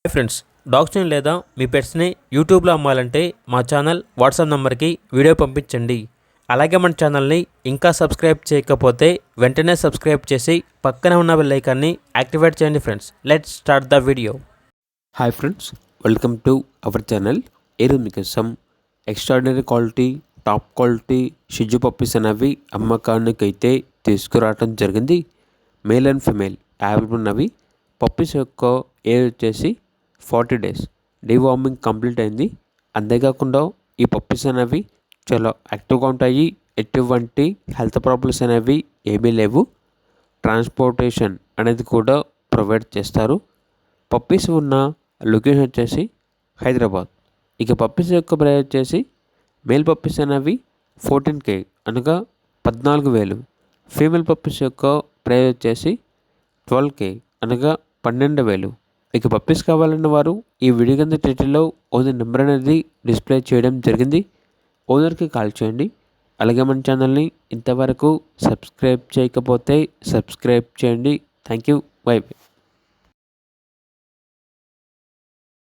Hi friends, డాగ్స్ని లేదా మీ పెట్స్ని యూట్యూబ్లో అమ్మాలంటే మా ఛానల్ వాట్సాప్ నెంబర్కి వీడియో పంపించండి. అలాగే మన ఛానల్ని ఇంకా సబ్స్క్రైబ్ చేయకపోతే వెంటనే సబ్స్క్రైబ్ చేసి పక్కనే ఉన్న బెల్ ఐకాన్ని యాక్టివేట్ చేయండి. Friends, let's start the video. Hi friends, welcome to our channel. ఈరోజు మీకోసం ఎక్స్ట్రాడినరీ క్వాలిటీ, టాప్ క్వాలిటీ షిజు పప్పీస్ అనేవి అమ్మకానికి అయితే తీసుకురావడం జరిగింది. మేల్ అండ్ ఫిమేల్ అవైలబుల్ ఉన్నవి. పప్పీస్ యొక్క ఏజ్ వచ్చేసి 40 days. డీవార్మింగ్ కంప్లీట్ అయింది. అంతేకాకుండా ఈ పప్పీస్ అనేవి చాలా యాక్టివ్గా ఉంటాయి. ఎటువంటి హెల్త్ ప్రాబ్లమ్స్ అనేవి ఏమీ లేవు. ట్రాన్స్పోర్టేషన్ అనేది కూడా ప్రొవైడ్ చేస్తారు. పప్పీస్ ఉన్న లొకేషన్ వచ్చేసి హైదరాబాద్. ఇక పప్పీస్ యొక్క ప్రైస్ వచ్చేసి మేల్ పప్పీస్ అనేవి 14K అనగా 14,000. ఫీమేల్ పప్పీస్ యొక్క ప్రైస్ వచ్చేసి 12K అనగా 12,000. ఇక పప్పీస్ కావాలన్న వారు ఈ వీడియో కింద టైటిల్లో ఓనర్ నెంబర్ అనేది డిస్ప్లే చేయడం జరిగింది. ఓనర్కి కాల్ చేయండి. అలాగే మన ఛానల్ని ఇంతవరకు సబ్స్క్రైబ్ చేయకపోతే సబ్స్క్రైబ్ చేయండి. Thank you. By by.